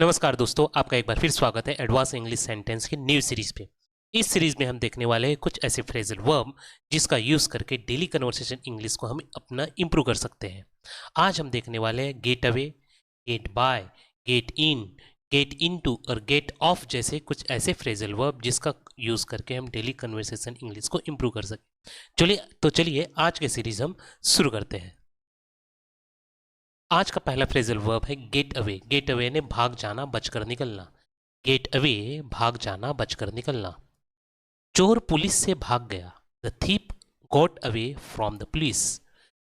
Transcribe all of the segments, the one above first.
नमस्कार दोस्तों, आपका एक बार फिर स्वागत है एडवांस इंग्लिश सेंटेंस की न्यू सीरीज पे। इस सीरीज में हम देखने वाले हैं कुछ ऐसे फ्रेजल वर्ब जिसका यूज करके डेली कन्वर्सेशन इंग्लिश को हम अपना इंप्रूव कर सकते हैं। आज हम देखने वाले हैं get away, get by, get in, get into और गेट ऑफ जैसे कुछ ऐसे फ्रेजल वर्ब जिसका यूज करके हम डेली कन्वर्सेशन इंग्लिश को इंप्रूव कर सकें। चलिए आज के सीरीज हम शुरू करते हैं। आज का पहला फ्रेजल वर्ब है गेट अवे। गेट अवे ने भाग जाना, बचकर निकलना। गेट अवे, भाग जाना, बचकर निकलना। चोर पुलिस से भाग गया। The thief got away from the police.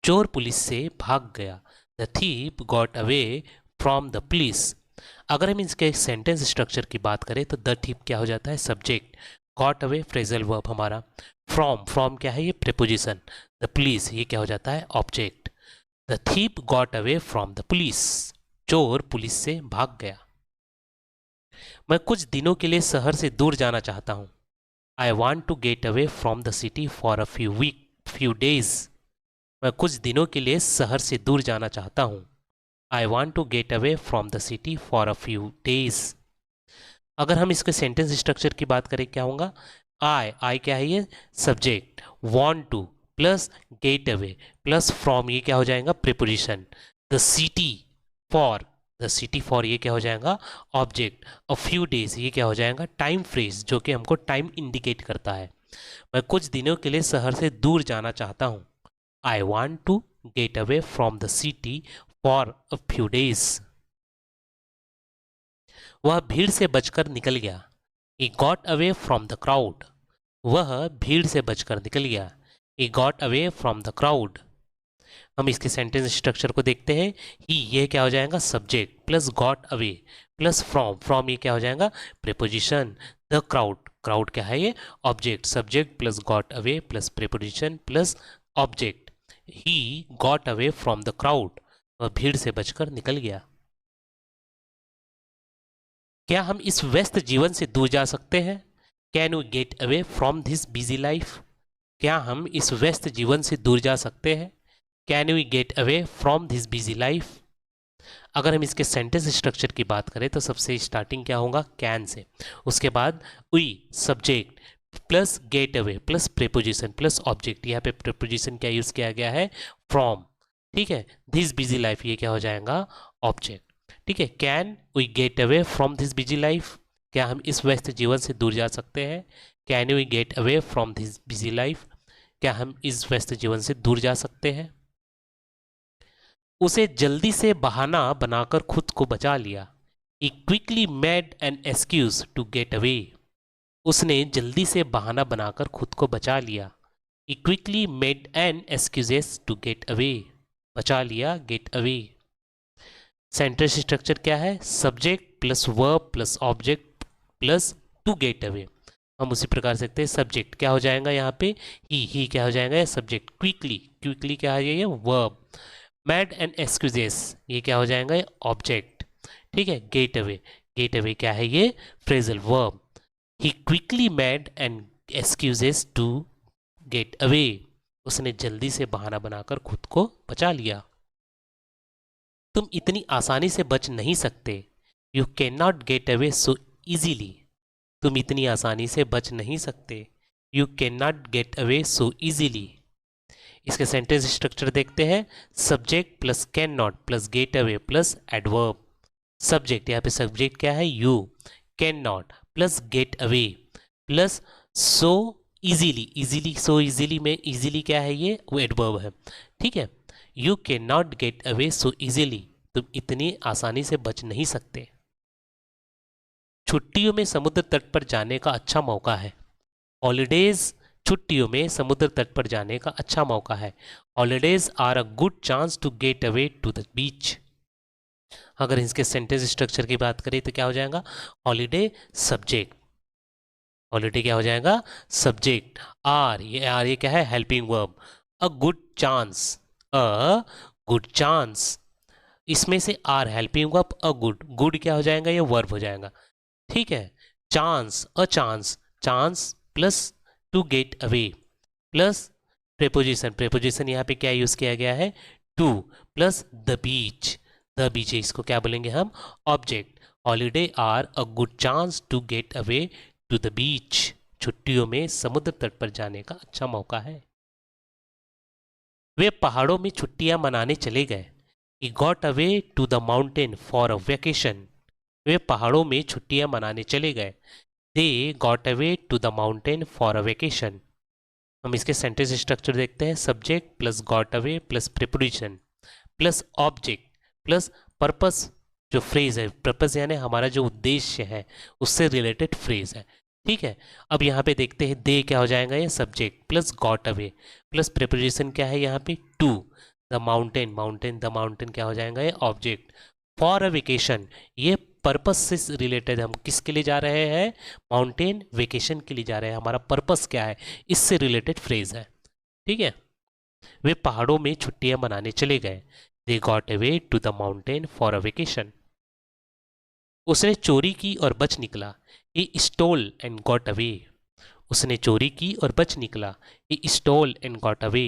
चोर पुलिस से भाग गया। The thief got away from the police. अगर हम इसके सेंटेंस स्ट्रक्चर की बात करें तो द थीप क्या हो जाता है? Subject. Got away phrasal verb हमारा। फ्रॉम क्या है? ये प्रीपोजिशन। द पुलिस ये क्या हो जाता है? Object. The thief got away from the police. चोर पुलिस से भाग गया। मैं कुछ दिनों के लिए शहर से दूर जाना चाहता हूँ। I want to get away from the city for a few days. मैं कुछ दिनों के लिए शहर से दूर जाना चाहता हूँ। I want to get away from the city for a few days. अगर हम इसके सेंटेंस स्ट्रक्चर की बात करें क्या होगा? I क्या है? ये subject. want to plus get away plus from ये क्या हो जाएगा? प्रीपोजिशन। द सिटी फॉर ये क्या हो जाएगा? ऑब्जेक्ट। अ फ्यू डेज ये क्या हो जाएगा? टाइम फ्रेज जो कि हमको टाइम इंडिकेट करता है। मैं कुछ दिनों के लिए शहर से दूर जाना चाहता हूँ। I want to get away from the city for a few days. वह भीड़ से बचकर निकल गया। He got away from the crowd. वह भीड़ से बचकर निकल गया। He got away from the crowd. हम इसके सेंटेंस स्ट्रक्चर को देखते हैं। ही ये क्या हो जाएगा? Subject plus got away plus from ये क्या हो जाएगा? प्रीपोजिशन। द क्राउड क्या है? ये object. Subject plus got away plus preposition plus object. He got away from the crowd. वह भीड़ से बचकर निकल गया। क्या हम इस व्यस्त जीवन से दूर जा सकते हैं? Can we get away from this busy life? क्या हम इस व्यस्त जीवन से दूर जा सकते हैं? Can we get away from this busy life? अगर हम इसके सेंटेंस स्ट्रक्चर की बात करें तो सबसे स्टार्टिंग क्या होगा? कैन से। उसके बाद we subject plus get away plus preposition plus object. यहाँ पे प्रीपोजिशन क्या यूज किया गया है? फ्रॉम। ठीक है। दिस बिजी लाइफ ये क्या हो जाएगा? ऑब्जेक्ट। ठीक है। Can we get away from this busy life? क्या हम इस व्यस्त जीवन से दूर जा सकते हैं? Can we get away from this busy life? क्या हम इस व्यस्त जीवन से दूर जा सकते हैं? उसे जल्दी से बहाना बनाकर खुद को बचा लिया। He quickly made an excuse to get away. उसने जल्दी से बहाना बनाकर खुद को बचा लिया। He quickly made an excuses to get away. बचा लिया, get away. सेंटेंस स्ट्रक्चर क्या है? Subject plus verb plus object plus to get away. हम उसी प्रकार से देखते हैं। सब्जेक्ट क्या हो जाएगा यहाँ पे? ही क्या हो जाएगा? सब्जेक्ट। क्विकली क्या है? ये वर्ब। मैड एंड एक्सक्यूजेस ये क्या हो जाएगा? ये ऑब्जेक्ट। ठीक है। गेट अवे क्या है? ये phrasal verb. He quickly made and excuses to get away. उसने जल्दी से बहाना बनाकर खुद को बचा लिया। तुम इतनी आसानी से बच नहीं सकते। You can not get away so easily. तुम इतनी आसानी से बच नहीं सकते। You can not get away so easily. इसके सेंटेंस स्ट्रक्चर देखते हैं। Subject plus can not plus get away plus adverb. Subject यहाँ पे सब्जेक्ट क्या है? You. Can not plus get away plus so easily so easily में easily क्या है? ये वो एडवर्ब है। ठीक है। You can not get away so easily. तुम इतनी आसानी से बच नहीं सकते। छुट्टियों में समुद्र तट पर जाने का अच्छा मौका है। हॉलीडेज छुट्टियों में समुद्र तट पर जाने का अच्छा मौका है। Holidays are a good chance to get away to the beach. अगर इसके सेंटेंस स्ट्रक्चर की बात करें तो क्या हो जाएगा? Holiday subject. हॉलीडे क्या हो जाएगा? सब्जेक्ट। आर ये क्या है? Helping verb. A good chance. इसमें से are helping verb, a good क्या हो जाएगा? ये वर्ब हो जाएगा। ठीक है। Chance plus to get away plus preposition यहाँ पे क्या यूज किया गया है? टू प्लस द बीच इसको क्या बोलेंगे हम? Object. Holiday are a good chance to get away to the beach. छुट्टियों में समुद्र तट पर जाने का अच्छा मौका है। वे पहाड़ों में छुट्टियां मनाने चले गए। He got away to the mountain for a vacation. वे पहाड़ों में छुट्टियां मनाने चले गए। They got away to the mountain for a vacation. हम इसके सेंटेंस स्ट्रक्चर देखते हैं। Subject plus got away plus preposition plus object plus purpose. जो फ्रेज है, पर्पस यानी हमारा जो उद्देश्य है उससे रिलेटेड फ्रेज है। ठीक है, अब यहाँ पे देखते हैं दे क्या हो जाएगा, ये subject plus got away plus preposition क्या है यहाँ पे to. The mountain, the mountain क्या हो जाएगा, ये ऑब्जेक्ट। फॉर अ वेकेशन, ये पर्पस से रिलेटेड, हम किसके लिए जा रहे हैं, माउंटेन वेकेशन के लिए जा रहे हैं, हमारा पर्पस क्या है, इससे रिलेटेड फ्रेज है। ठीक है, वे पहाड़ों में छुट्टियां मनाने चले गए। They got away to the mountain for a vacation. उसने चोरी की और बच निकला। He stole and got away. उसने चोरी की और बच निकला। He stole and got away.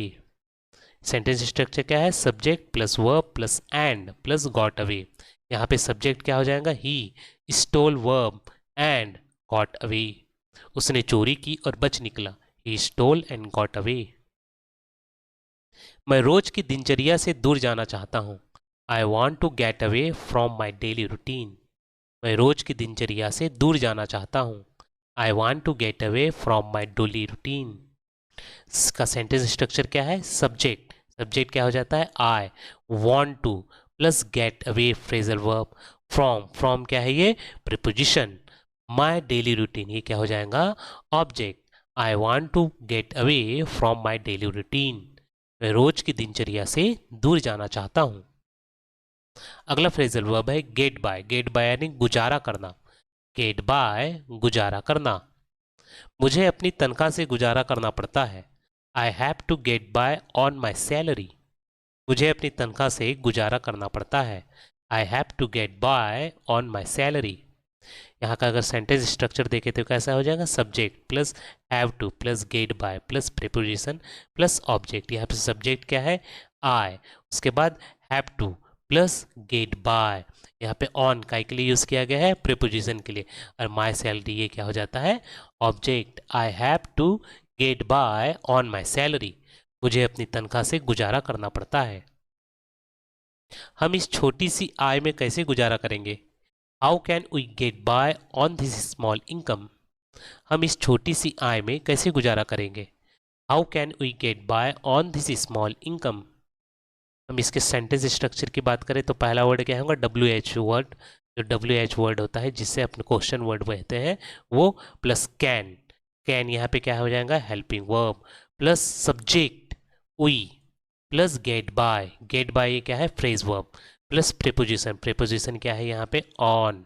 Sentence structure क्या है, subject plus verb plus and plus got away. यहाँ पे सब्जेक्ट क्या हो जाएगा, he stole verb and got away. उसने चोरी की और बच निकला। He stole and got away. मैं रोज की दिनचर्या से दूर जाना चाहता हूँ। I want to get away from my daily routine. मैं रोज की दिनचर्या से दूर जाना चाहता हूँ। I want to get away from my daily routine. इसका सेंटेंस स्ट्रक्चर क्या है, सब्जेक्ट, सब्जेक्ट क्या हो जाता है, I want to plus get away phrasal verb. From क्या है, ये प्रीपोजिशन। माई डेली रूटीन, ये क्या हो जाएगा, object. I want to get away from my daily routine. मैं रोज की दिनचर्या से दूर जाना चाहता हूँ। अगला फ्रेजल वर्ब है गेट बाय। गेट बाय यानी गुजारा करना। गेट बाय गुजारा करना। मुझे अपनी तनख्वाह से गुजारा करना पड़ता है। I have to get by on my salary. मुझे अपनी तनख्वाह से गुजारा करना पड़ता है। I have to get by on my salary. यहाँ का अगर सेंटेंस स्ट्रक्चर देखे तो कैसा हो जाएगा, subject plus have to plus get by plus preposition plus object. यहाँ पे सब्जेक्ट क्या है, आई, उसके बाद have to plus get by. यहाँ पे ऑन का के लिए यूज़ किया गया है, प्रीपोजिशन के लिए, और माई सैलरी ये क्या हो जाता है, object. I have to get by on my salary. मुझे अपनी तनख्वाह से गुजारा करना पड़ता है। हम इस छोटी सी आय में कैसे गुजारा करेंगे, how can we get by on this small income. हम इस छोटी सी आय में कैसे गुजारा करेंगे, how can we get by on this small income. हम इसके सेंटेंस स्ट्रक्चर की बात करें तो पहला वर्ड क्या होगा, WH वर्ड। जो WH वर्ड होता है जिससे अपने क्वेश्चन वर्ड कहते हैं वो, प्लस कैन। कैन यहाँ पे क्या हो जाएगा, helping verb, plus subject we plus get by. Get by ये क्या है, phrase verb, plus preposition. Preposition क्या है यहाँ पे, ऑन।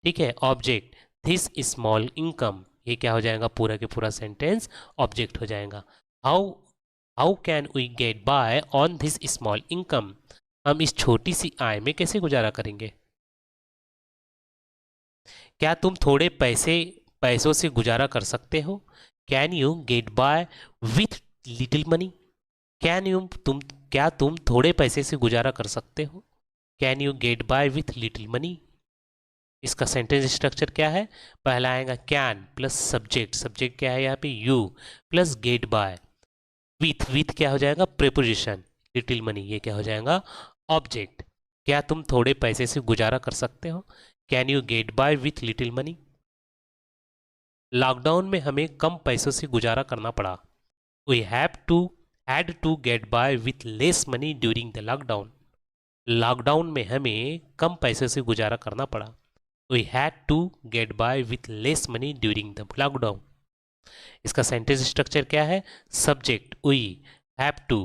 ठीक है, ऑब्जेक्ट दिस स्मॉल इनकम। ये क्या हो जाएगा, पूरा के पूरा सेंटेंस ऑब्जेक्ट हो जाएगा। How how can we get by on this small income. हम इस छोटी सी आय में कैसे गुजारा करेंगे। क्या तुम थोड़े पैसों से गुजारा कर सकते हो, can you get by with little money. क्या तुम थोड़े पैसे से गुजारा कर सकते हो, can you get by with little money. इसका सेंटेंस स्ट्रक्चर क्या है, पहला आएगा कैन प्लस सब्जेक्ट। सब्जेक्ट क्या है यहाँ पे, you plus get by. With क्या हो जाएगा, प्रीपोजिशन। लिटिल मनी ये क्या हो जाएगा, ऑब्जेक्ट। क्या तुम थोड़े पैसे से गुजारा कर सकते हो, can you get by with little money. Lockdown में हमें कम पैसों से गुजारा करना पड़ा। We had to get by with less money during the lockdown. Lockdown में हमें कम पैसों से गुजारा करना पड़ा। We had to get by with less money during the lockdown. इसका सेंटेंस स्ट्रक्चर क्या है, subject we have to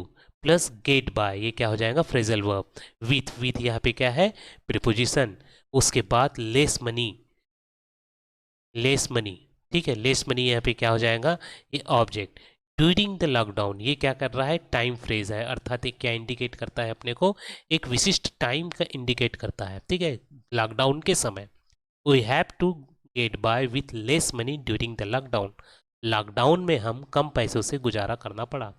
plus get by, ये क्या हो जाएगा, फ्रेजल वर्ब। विथ यहाँ पे क्या है, प्रीपोजिशन। उसके बाद लेस मनी। ठीक है, लेस मनी यहाँ पे क्या हो जाएगा, ये ऑब्जेक्ट। ड्यूरिंग द लॉकडाउन ये क्या कर रहा है, टाइम फ्रेज है, अर्थात ये क्या इंडिकेट करता है अपने को, एक विशिष्ट टाइम का इंडिकेट करता है। ठीक है, लॉकडाउन के समय। We have to get by with less money during the lockdown. Lockdown में हम कम पैसों से गुजारा करना पड़ा।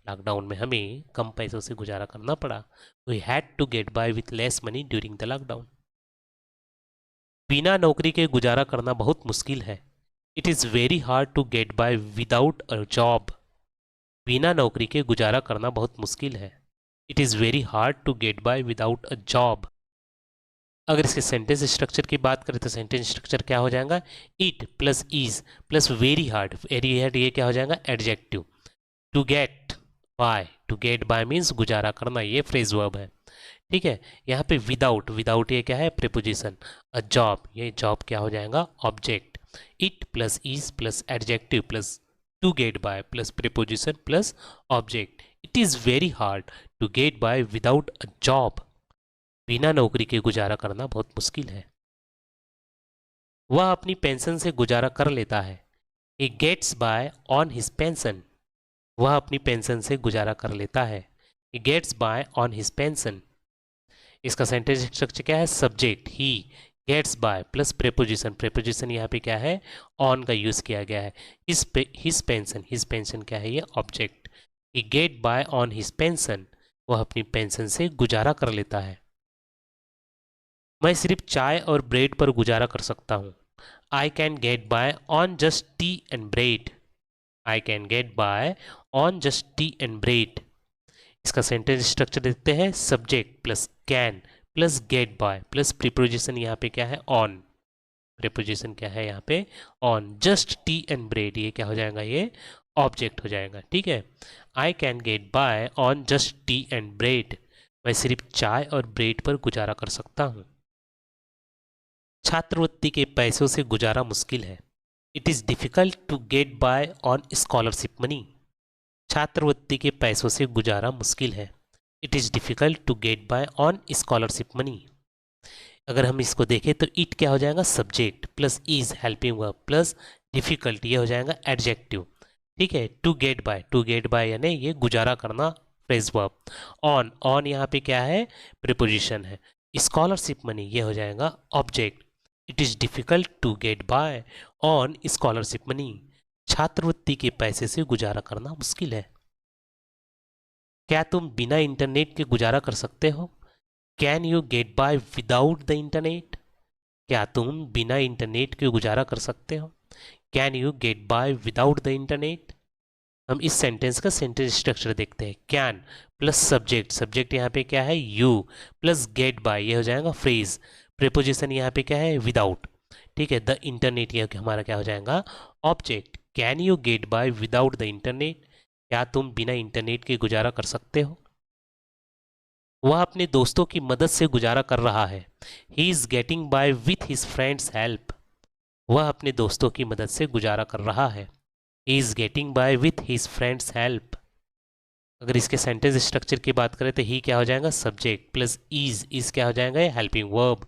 लॉकडाउन में हमें कम पैसों से गुजारा करना पड़ा। We had to get by with less money during the lockdown. बिना नौकरी के गुजारा करना बहुत मुश्किल है। It is very hard to get by without a job. बिना नौकरी के गुजारा करना बहुत मुश्किल है। It is very hard to get by without a job. अगर इसके सेंटेंस स्ट्रक्चर की बात करें तो सेंटेंस स्ट्रक्चर क्या हो जाएगा? It plus is plus very hard. Very hard ये क्या हो जाएगा? Adjective. To get by, to get by means गुजारा करना, ये फ्रेज वर्ब है। ठीक है, यहाँ पे विदाउट, विदाउट ये क्या है? प्रीपोजिशन। अ जॉब, ये जॉब क्या हो जाएगा? Object. It plus is plus adjective plus to get by plus preposition plus object. It is very hard to get by without a job. बिना नौकरी के गुजारा करना बहुत मुश्किल है। वह अपनी पेंशन से गुजारा कर लेता है। He gets by on his pension. वह अपनी पेंशन से गुजारा कर लेता है। He gets by on his pension. इसका सेंटेंस स्ट्रक्चर क्या है? Subject he gets by plus preposition. Preposition यहाँ पे क्या है? ऑन का यूज किया गया है। हिज पेंशन, हिज पेंशन क्या है? ये object. He get by on his pension. वह अपनी पेंशन से गुजारा कर लेता है। मैं सिर्फ चाय और ब्रेड पर गुजारा कर सकता हूँ। I can get by on just tea and bread. I can get by on just tea and bread. इसका सेंटेंस स्ट्रक्चर देखते हैं। Subject plus can plus get by plus preposition यहाँ पे क्या है? ऑन। प्रीपोजिशन क्या है यहाँ पे? On. Just tea and bread ये क्या हो जाएगा? ये ऑब्जेक्ट हो जाएगा। ठीक है, I can get by on just tea and bread. मैं सिर्फ चाय और ब्रेड पर गुजारा कर सकता हूँ। छात्रवृत्ति के पैसों से गुजारा मुश्किल है। It is difficult to get by on scholarship money. छात्रवृत्ति के पैसों से गुजारा मुश्किल है। It is difficult to get by on scholarship money. अगर हम इसको देखें तो इट क्या हो जाएगा? Subject plus is helping verb plus difficult ये हो जाएगा एडजेक्टिव। ठीक है, टू गेट बाय यानी ये गुजारा करना फ्रेज वर्ब। ऑन, ऑन यहाँ पे क्या है? प्रीपोजिशन है। स्कॉलरशिप मनी ये हो जाएगा object. It is difficult to get by on scholarship money. छात्रवृत्ति के पैसे से गुजारा करना मुश्किल है। क्या तुम बिना इंटरनेट के गुजारा कर सकते हो? Can you get by without the internet. क्या तुम बिना इंटरनेट के गुजारा कर सकते हो? Can you get by without the internet. हम इस सेंटेंस का सेंटेंस स्ट्रक्चर देखते हैं। कैन प्लस सब्जेक्ट, सब्जेक्ट यहाँ पे क्या है? यू प्लस गेट बाय ये हो जाएगा फ्रेज। प्रीपोजिशन यहाँ पे क्या है? विदाउट। ठीक है, द इंटरनेट ये हमारा क्या हो जाएगा? Object. Can you get by without the internet. क्या तुम बिना इंटरनेट के गुजारा कर सकते हो? वह अपने दोस्तों की मदद से गुजारा कर रहा है। He is getting by with his friends help. वह अपने दोस्तों की मदद से गुजारा कर रहा है। He is getting by with his friends help. अगर इसके सेंटेंस स्ट्रक्चर की बात करें तो ही क्या हो जाएगा? सब्जेक्ट प्लस इज क्या हो जाएगा? Helping verb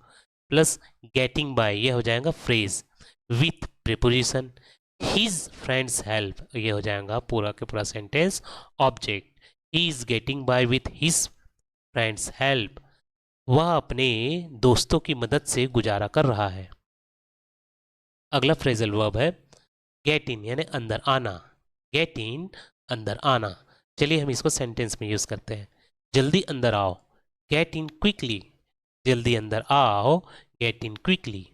plus getting by ये हो जाएगा phrase with preposition. His friends help ये हो जाएगा पूरा के पूरा sentence object. He is getting by with his friends help. वह अपने दोस्तों की मदद से गुजारा कर रहा है। अगला फ्रेजल वर्ब है गेट इन यानी अंदर आना। गेट इन अंदर आना। चलिए हम इसको सेंटेंस में यूज करते हैं। जल्दी अंदर आओ। Get in quickly. जल्दी अंदर आओ। Get in quickly.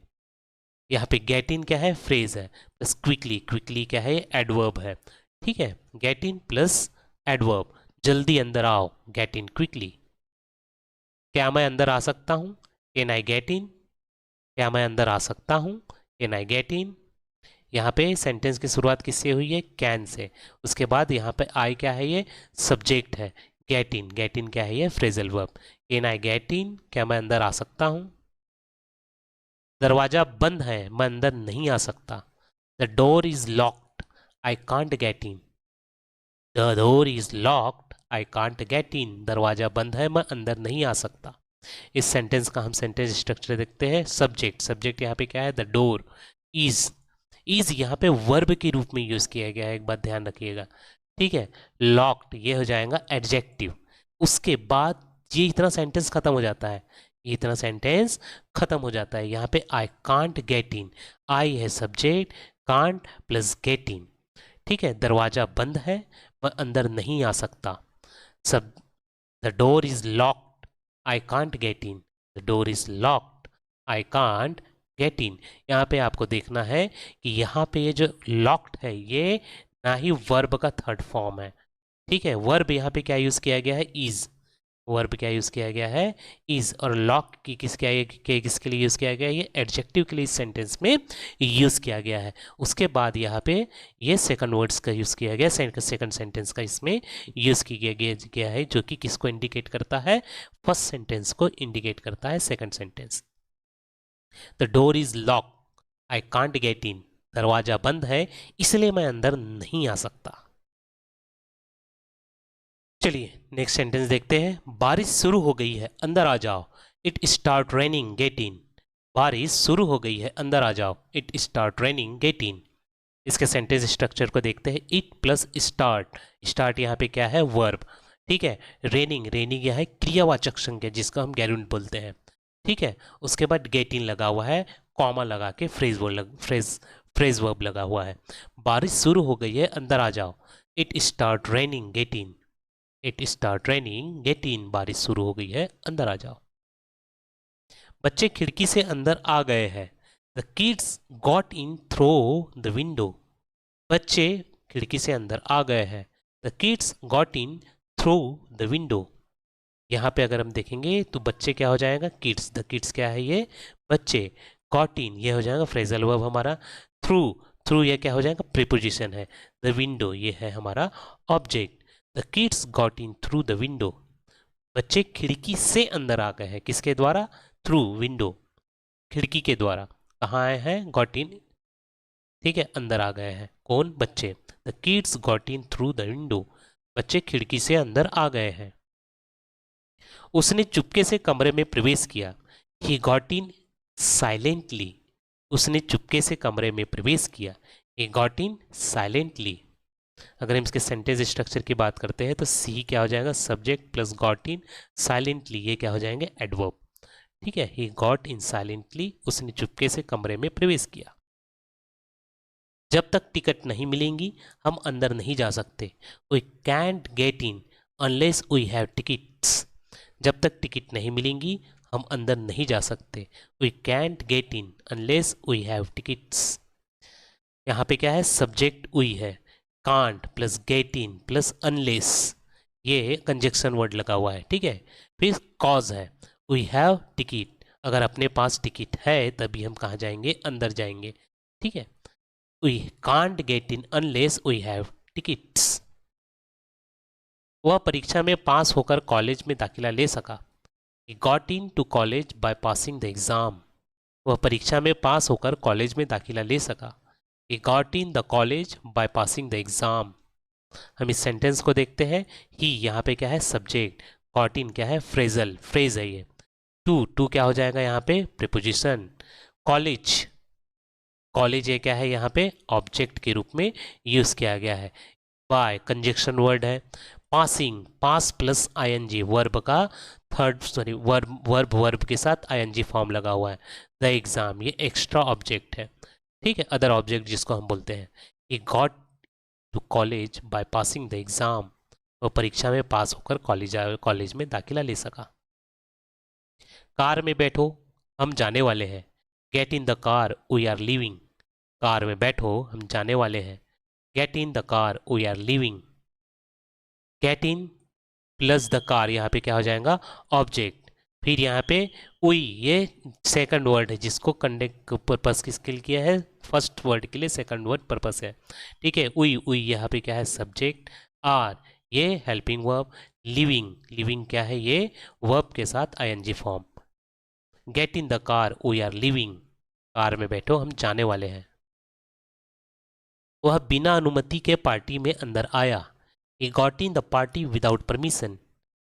यहाँ पे गेट इन क्या है? फ्रेज है प्लस क्विकली, क्विकली क्या है? एडवर्ब है। ठीक है, गेट इन प्लस एडवर्ब। जल्दी अंदर आओ, गेट इन क्विकली। क्या मैं अंदर आ सकता हूँ? कैन आई गेट इन। क्या मैं अंदर आ सकता हूँ? कैन आई गेट इन। यहाँ पे सेंटेंस की शुरुआत किससे हुई है? कैन से। उसके बाद यहाँ पे आई क्या है? ये सब्जेक्ट है। गेट इन, गेट इन क्या है? ये phrasal verb. Can I get इन, क्या मैं अंदर आ सकता हूँ? दरवाजा बंद है, मैं अंदर नहीं आ सकता। The door is locked, I can't get in. The door is locked, I can't get इन। दरवाजा बंद है, मैं अंदर नहीं आ सकता। इस सेंटेंस का हम सेंटेंस स्ट्रक्चर देखते हैं। सब्जेक्ट, सब्जेक्ट यहाँ पे क्या है? The door. इज यहाँ पे वर्ब के रूप में यूज किया गया है, एक बात ध्यान रखिएगा। ठीक है, लॉक्ड ये हो जाएगा एडजेक्टिव। उसके बाद ये इतना सेंटेंस खत्म हो जाता है। ये इतना सेंटेंस खत्म हो जाता है। यहाँ पे आई कांट गेट इन, आई है सब्जेक्ट, कांट प्लस गेट इन। ठीक है, दरवाजा बंद है, मैं अंदर नहीं आ सकता। सब the door is locked, I can't get in. The door is locked, I can't get इन। यहाँ पे आपको देखना है कि यहाँ पे ये जो लॉक्ड है ये ना ही वर्ब का थर्ड फॉर्म है, ठीक है। वर्ब यहाँ पे क्या यूज़ किया गया है, इज। वर्ब क्या यूज़ किया गया है, इज। और लॉक की किसके लिए यूज़ किया गया है, ये एडजेक्टिव के लिए इस सेंटेंस में यूज़ किया गया है। उसके बाद यहाँ पे ये सेकंड वर्ड्स का यूज़ किया गया, सेकंड सेंटेंस का इसमें यूज़ किया है, जो कि किसको इंडिकेट करता है, फर्स्ट सेंटेंस को इंडिकेट करता है, second sentence. The door is lock, I can't get इन। दरवाजा बंद है इसलिए मैं अंदर नहीं आ सकता। चलिए नेक्स्ट सेंटेंस देखते हैं। बारिश शुरू हो गई है, अंदर आ जाओ। It start raining, get in. बारिश शुरू हो गई है, अंदर आ जाओ। It start raining, get in. इसके सेंटेंस स्ट्रक्चर को देखते हैं। इट प्लस स्टार्ट, स्टार्ट यहाँ पे क्या है, वर्ब, ठीक है। रेनिंग, रेनिंग यह है क्रियावाचक संज्ञा जिसको हम गेरुंड बोलते हैं, ठीक है। उसके बाद गेट इन लगा हुआ है, कॉमा लगा के फ्रेज वर्ब लगा हुआ है। बारिश शुरू हो गई है, अंदर आ जाओ। It start raining, get in. It start raining, get in. बारिश शुरू हो गई है, अंदर आ जाओ। बच्चे खिड़की से अंदर आ गए हैं। The kids got in through the window. बच्चे खिड़की से अंदर आ गए हैं। The kids got in through the window. यहाँ पे अगर हम देखेंगे तो बच्चे क्या हो जाएगा, किड्स। द किड्स क्या है, ये बच्चे। गॉट इन ये हो जाएगा फ्रेजल वर्ब हमारा। थ्रू, थ्रू ये क्या हो जाएगा, प्रीपोजिशन है। द विंडो ये है हमारा object. The kids got in through the window. बच्चे खिड़की से अंदर आ गए हैं, किसके द्वारा, थ्रू विंडो, खिड़की के द्वारा। कहाँ आए हैं, गॉट इन, ठीक है, अंदर आ गए हैं, कौन, बच्चे। The kids got in through the window. बच्चे खिड़की से अंदर आ गए हैं। उसने चुपके से कमरे में प्रवेश किया। He got in silently. उसने चुपके से कमरे में प्रवेश किया। He got in silently. अगर हम इसके सेंटेंस स्ट्रक्चर की बात करते हैं तो सी क्या हो जाएगा, subject plus got in silently, ये क्या हो जाएंगे, एडवर्ब, ठीक है। ही गॉट इन साइलेंटली, उसने चुपके से कमरे में प्रवेश किया। जब तक टिकट नहीं मिलेंगी हम अंदर नहीं जा सकते। We can't get in unless we have tickets. जब तक टिकट नहीं मिलेंगी हम अंदर नहीं जा सकते। We can't get in unless we have tickets. यहाँ पे क्या है, सब्जेक्ट वी है, can't plus get in plus unless, ये कंजक्शन वर्ड लगा हुआ है, ठीक है। फिर कॉज है, वी हैव टिकट। अगर अपने पास टिकट है तभी हम कहाँ जाएंगे, अंदर जाएंगे, ठीक है। We can't get in unless we have tickets. वह परीक्षा में पास होकर कॉलेज में दाखिला ले सका। He got into college by passing the exam. वह परीक्षा में पास होकर कॉलेज में दाखिला ले सका। He got in the college by passing the exam. हम इस सेंटेंस को देखते हैं। ही यहाँ पे क्या है, सब्जेक्ट। got in क्या है, फ्रेजल, फ्रेज है ये। टू क्या हो जाएगा यहाँ पे, प्रीपोजिशन। कॉलेज, कॉलेज ये क्या है यहाँ पे, ऑब्जेक्ट के रूप में यूज किया गया है। बाय कंजक्शन वर्ड है। Passing, pass plus I N G, verb का वर्ब के साथ आईएनजी फॉर्म लगा हुआ है। द एग्जाम ये एक्स्ट्रा ऑब्जेक्ट है, ठीक है, अदर ऑब्जेक्ट जिसको हम बोलते हैं। He got to college by passing the exam. वो परीक्षा में पास होकर कॉलेज में दाखिला ले सका। कार में बैठो, हम जाने वाले हैं। Get in the car, we are leaving. Car में बैठो, हम जाने वाले हैं। Get in the car, we are leaving. Get in plus the car, यहाँ पे क्या हो जाएगा, ऑब्जेक्ट। फिर यहाँ पे उई, ये सेकंड वर्ड है जिसको कंडेक्ट पर्पस किसके लिए किया है, फर्स्ट वर्ड के लिए सेकंड वर्ड पर्पस है, ठीक है। उई, उई यहाँ पे क्या है, सब्जेक्ट। आर ये हेल्पिंग वर्ब। लिविंग, लिविंग क्या है, ये वर्ब के साथ I N G form. Get in the car, we are living. Car में बैठो, हम जाने वाले हैं। वह बिना अनुमति के पार्टी में अंदर आया। He got in the party without permission.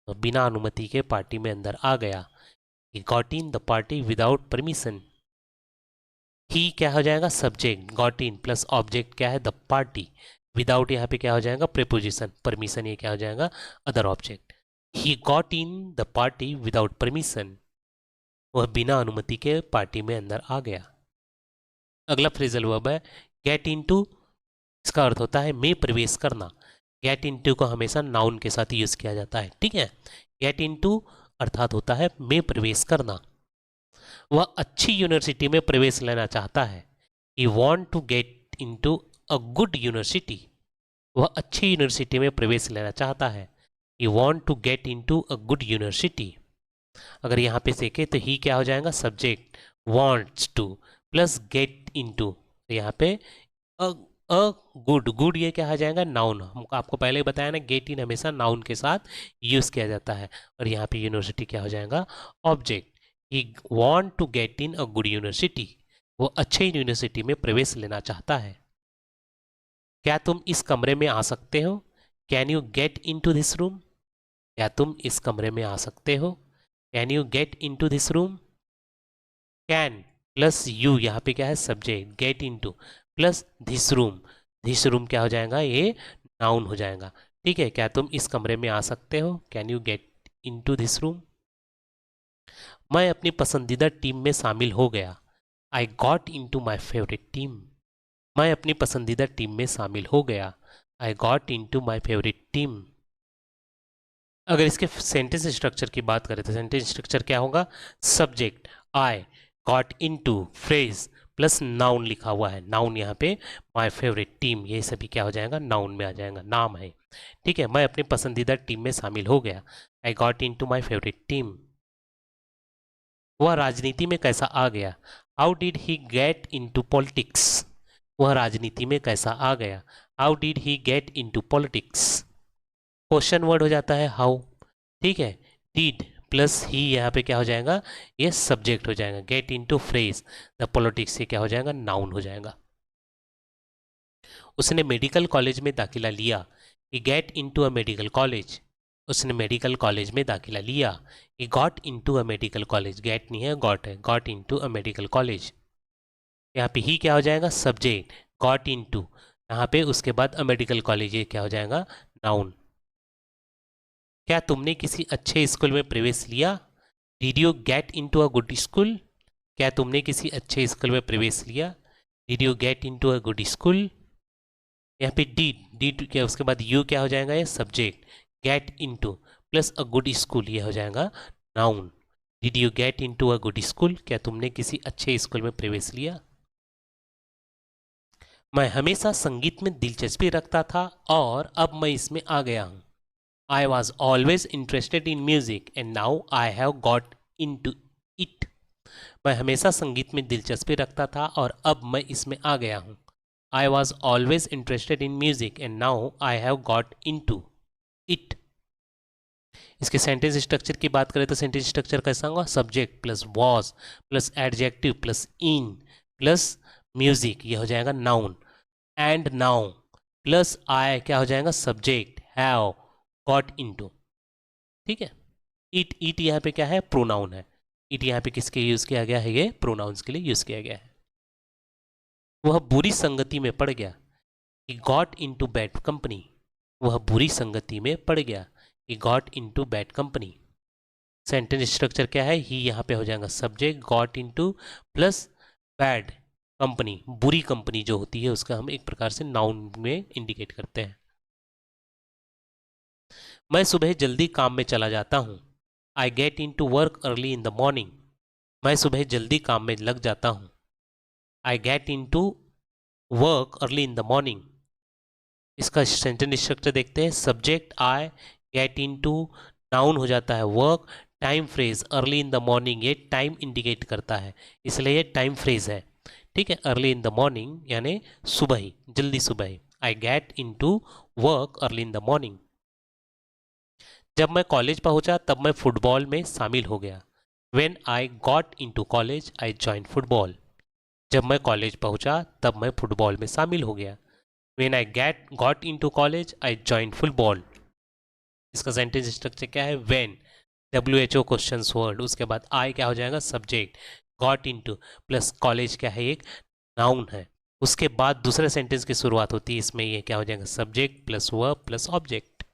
तो बिना अनुमति के पार्टी में अंदर आ गया। He got in the party without permission. He क्या हो जाएगा, subject. got in plus object क्या है, द पार्टी। विदाउट यहाँ पे क्या हो जाएगा, प्रीपोजिशन। परमिशन ये क्या हो जाएगा, other object. He got in the party without permission. वह बिना अनुमति के पार्टी में अंदर आ गया। अगला फ्रेजल वर्ब है गेट इनटू। इसका अर्थ होता है में प्रवेश करना। गेट इनटू को हमेशा नाउन के साथ यूज किया जाता है, ठीक है। गेट इनटू अर्थात होता है में प्रवेश करना। वह अच्छी यूनिवर्सिटी में प्रवेश लेना चाहता है। He want to get into a good university. वह अच्छी यूनिवर्सिटी में प्रवेश लेना चाहता है। He want to get into a good university. अगर यहाँ पे देखें तो ही क्या हो जाएगा, subject, wants to plus get into, यहाँ पे अ अ गुड, गुड ये क्या आ जाएगा, नाउन। हम आपको पहले ही बताया ना, गेट इन हमेशा नाउन के साथ यूज किया जाता है। और यहाँ पे यूनिवर्सिटी क्या हो जाएगा, object. He want to get in a good university. वो अच्छे यूनिवर्सिटी में प्रवेश लेना चाहता है। क्या तुम इस कमरे में आ सकते हो, can you get in to this room. क्या तुम इस कमरे में आ सकते हो, can you get in to this room. Can plus you, यहाँ पे क्या है, subject, get in to plus this room. This room क्या हो जाएगा, ये नाउन हो जाएगा। ठीक है, क्या तुम इस कमरे में आ सकते हो, can you get in to this room. मैं अपनी पसंदीदा टीम में शामिल हो गया। I got in to my favourite team. मैं अपनी पसंदीदा टीम में शामिल हो गया। I got in to my favourite team. अगर इसके सेंटेंस स्ट्रक्चर की बात करें तो सेंटेंस स्ट्रक्चर क्या होगा, subject I got into phrase plus noun लिखा हुआ है। नाउन यहाँ पे माय फेवरेट टीम, ये सभी क्या हो जाएगा, नाउन में आ जाएगा, नाम है। ठीक है, मैं अपनी पसंदीदा टीम में शामिल हो गया। I got into my favourite team. वह राजनीति में कैसा आ गया, how did he get into politics. वह राजनीति में कैसा आ गया, how did he get into politics. Question word हो जाता है हाउ। ठीक है, डिड प्लस ही यहाँ पे क्या हो जाएगा, ये सब्जेक्ट हो जाएगा। Get into phrase the politics, से क्या हो जाएगा, नाउन हो जाएगा। उसने मेडिकल कॉलेज में दाखिला लिया। He get into a medical college. उसने मेडिकल कॉलेज में दाखिला लिया। He got into a medical college. Get नहीं है, गॉट है, got into a medical college. यहाँ पे ही क्या हो जाएगा, सब्जेक्ट, गॉट इनटू, यहाँ पे उसके बाद अ मेडिकल कॉलेज, ये क्या हो जाएगा, नाउन। क्या तुमने किसी अच्छे स्कूल में प्रवेश लिया, did you get into a good school. क्या तुमने किसी अच्छे स्कूल में प्रवेश लिया, did you get into a good school. यहाँ पे डिड क्या, उसके बाद यू क्या हो जाएगा, ये subject, get into plus a good school, ये हो जाएगा noun. Did you get into a good school, क्या तुमने किसी अच्छे स्कूल में प्रवेश लिया। मैं हमेशा संगीत में दिलचस्पी रखता था और अब मैं इसमें आ गया हूँ। I was always interested in music and now I have got in to it. मैं हमेशा संगीत में दिलचस्पी रखता था और अब मैं इसमें आ गया हूँ। I was always interested in music and now I have got in to it. इसके सेंटेंस स्ट्रक्चर की बात करें तो सेंटेंस स्ट्रक्चर कैसा होगा, subject plus was plus adjective plus in plus music, ये हो जाएगा noun. And now plus I क्या हो जाएगा, सब्जेक्ट, हैव गॉट इनटू। ठीक है, इट यहाँ पे क्या है, प्रोनाउन है। इट यहाँ पे किसके यूज किया गया है, ये प्रोनाउंस के लिए यूज किया गया है। वह बुरी संगति में पड़ गया। He got into bad company. वह बुरी संगति में पड़ गया। He got into bad company. Sentence structure क्या है, ही यहाँ पे हो जाएगा subject, got into plus bad company, बुरी कंपनी जो होती है उसका हम एक प्रकार से नाउन में इंडिकेट करते हैं। मैं सुबह जल्दी काम में चला जाता हूँ। I get in to work early in the morning. मैं सुबह जल्दी काम में लग जाता हूँ। I get in to work early in the morning. इसका सेंटेंस स्ट्रक्चर देखते हैं, subject I, get in to, noun हो जाता है work, time phrase early in the morning, ये टाइम इंडिकेट करता है इसलिए ये टाइम फ्रेज है। ठीक है, अर्ली इन द मॉर्निंग यानी सुबह ही, जल्दी सुबह ही। I get in to work early in the morning. जब मैं कॉलेज पहुंचा तब मैं फुटबॉल में शामिल हो गया। When I got in to college I join football. जब मैं कॉलेज पहुंचा तब मैं फुटबॉल में शामिल हो गया। When I got in to college I join football. इसका सेंटेंस स्ट्रक्चर क्या है, वेन, WHO क्वेश्चन वर्ड, उसके बाद आई क्या हो जाएगा, subject, got in to plus college क्या है, एक नाउन है। उसके बाद दूसरे सेंटेंस की शुरुआत होती है, इसमें ये क्या हो जाएगा, subject plus verb plus object.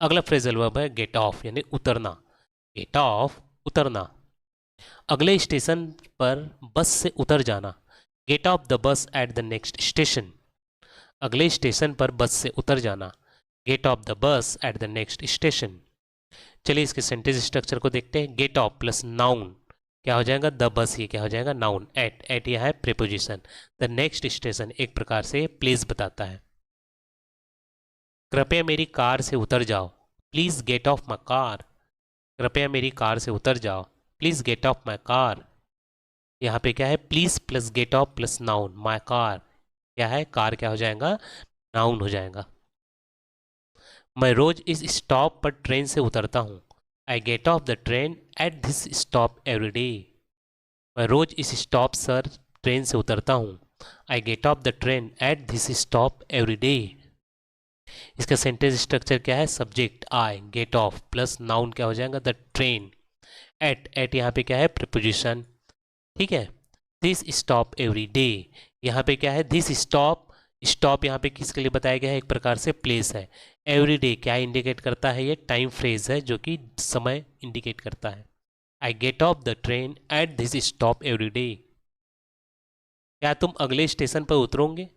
अगला फ्रेजल वर्ब है गेट ऑफ यानी उतरना। गेट ऑफ, उतरना। अगले स्टेशन पर बस से उतर जाना। Get off the bus at the next station. अगले स्टेशन पर बस से उतर जाना। Get off the bus at the next station. चलिए इसके सेंटेंस स्ट्रक्चर को देखते हैं। गेट ऑफ प्लस नाउन क्या हो जाएगा, द बस, ये क्या हो जाएगा, नाउन। एट यह है प्रीपोजिशन। द नेक्स्ट स्टेशन एक प्रकार से प्लेस बताता है। कृपया मेरी कार से उतर जाओ, please get off my car. कृपया मेरी कार से उतर जाओ, please get off my car. यहाँ पे क्या है, please plus get off plus noun, my car क्या है, कार क्या हो जाएगा, नाउन हो जाएगा। मैं रोज इस स्टॉप पर ट्रेन से उतरता हूँ, I get off the train at this stop every day. मैं रोज इस स्टॉप सर ट्रेन से उतरता हूँ, I get off the train at this stop every day. इसका सेंटेंस स्ट्रक्चर क्या है, subject I, get off plus noun क्या हो जाएगा, द ट्रेन। एट यहाँ पे क्या है, प्रीपोजिशन। ठीक है, दिस स्टॉप एवरी डे, यहाँ पे क्या है, दिस स्टॉप। स्टॉप यहाँ पे किसके लिए बताया गया है, एक प्रकार से प्लेस है। एवरी डे क्या इंडिकेट करता है, ये टाइम फ्रेज है जो कि समय इंडिकेट करता है। I get off the train at this stop every day. क्या तुम अगले स्टेशन पर उतरोगे,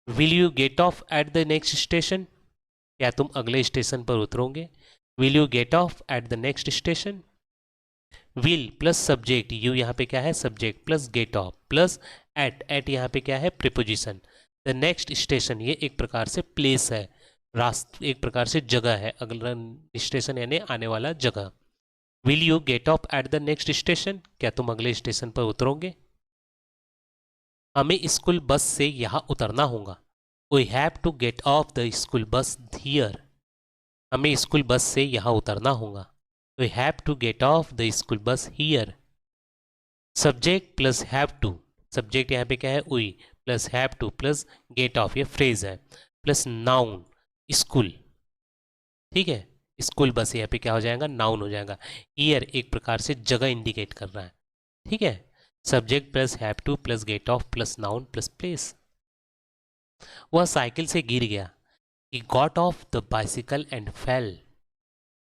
will you get off at the next station. क्या तुम अगले स्टेशन पर उतरोगे, will you get off at the next station. Will plus subject, you यहाँ पे क्या है, subject plus get off plus at यहाँ पे क्या है, प्रीपोजिशन। द नेक्स्ट स्टेशन ये एक प्रकार से प्लेस है, रास्ता, एक प्रकार से जगह है। अगला स्टेशन यानी आने वाला जगह। Will you get off at the next station, क्या तुम अगले स्टेशन पर उतरोगे। हमें स्कूल बस से यहाँ उतरना होगा, we have to get off the school bus here. हमें स्कूल बस से यहाँ उतरना होगा, we have to get off the school bus here. Subject plus have to, subject यहाँ पे क्या है, we plus have to plus get off, ये फ्रेज है, प्लस नाउन स्कूल। ठीक है, स्कूल बस यहाँ पे क्या हो जाएगा, नाउन हो जाएगा। हियर एक प्रकार से जगह इंडिकेट कर रहा है। ठीक है, subject plus have to plus get off plus noun plus place. वह साइकिल से गिर गया, he got off the bicycle and fell।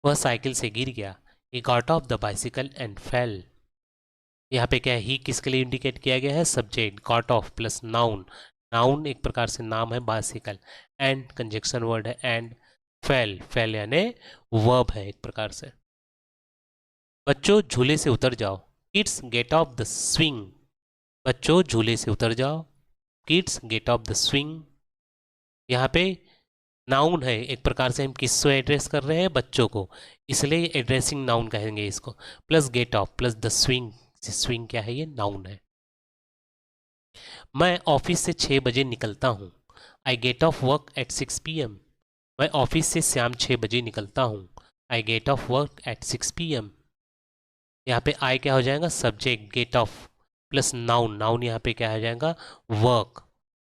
वह साइकिल से गिर गया, he got off the bicycle and fell। यहाँ पे क्या है, ही किसके लिए इंडिकेट किया गया है, subject, got off plus noun, noun एक प्रकार से नाम है, बाइसिकल, एंड कंजक्शन वर्ड है, एंड फेल, फेल यानी वर्ब है एक प्रकार से। बच्चों झूले से उतर जाओ, kids get off the swing. बच्चों झूले से उतर जाओ, kids get off the swing. यहाँ पे नाउन है, एक प्रकार से हम किसको एड्रेस कर रहे हैं, बच्चों को, इसलिए एड्रेसिंग नाउन कहेंगे इसको। Plus get off plus the swing, swing क्या है, ये नाउन है। मैं ऑफिस से 6 बजे निकलता हूँ, I get off work at 6 PM। मैं ऑफिस से शाम 6 बजे निकलता हूँ, I get off work at 6 PM। यहाँ पे आई क्या हो जाएगा, subject, get off plus noun, noun यहाँ पे क्या हो जाएगा, वर्क।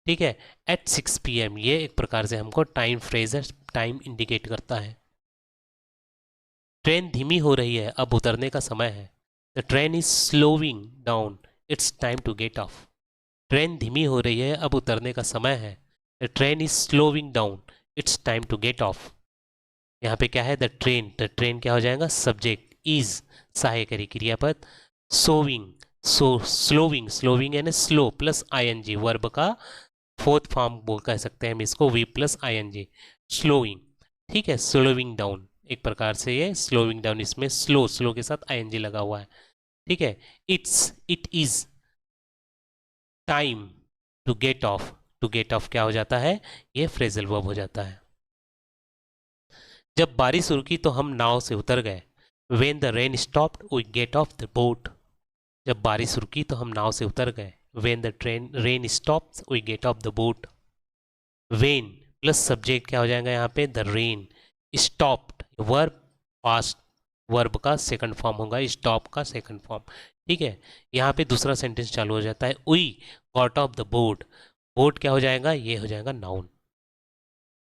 ठीक है, एट 6 PM ये एक प्रकार से हमको टाइम फ्रेज है, टाइम इंडिकेट करता है। ट्रेन धीमी हो रही है, अब उतरने का समय है, the train is slowing down, it's time to get off. ट्रेन धीमी हो रही है, अब उतरने का समय है, the train is slowing down, it's time to get off. यहाँ पे क्या है, द ट्रेन क्या हो जाएगा, सब्जेक्ट, इज सहायकारी क्रियापद, सोविंग, स्लोविंग, स्लोविंग यानी स्लो प्लस ING, वर्ब का फोर्थ फॉर्म बोल कह सकते हैं हम इसको, वी प्लस ING, स्लोइंग। ठीक है, स्लोइंग डाउन एक प्रकार से ये स्लोइंग डाउन, इसमें स्लो के साथ ING लगा हुआ है। ठीक है, it is time to get off, to get off क्या हो जाता है, ये फ्रेजल वर्ब हो जाता है। जब बारिश रुकी तो हम नाव से उतर गए, when the rain stopped we get off the boat. जब बारिश रुकी तो हम नाव से उतर गए, when the rain stops we get off the boat। when plus subject क्या हो जाएगा यहाँ पे, the rain stopped, verb past, verb का सेकंड फॉर्म होगा, स्टॉप का सेकंड फॉर्म। ठीक है, यहाँ पे दूसरा सेंटेंस चालू हो जाता है, we got off the boat। Boat क्या हो जाएगा, ये हो जाएगा नाउन।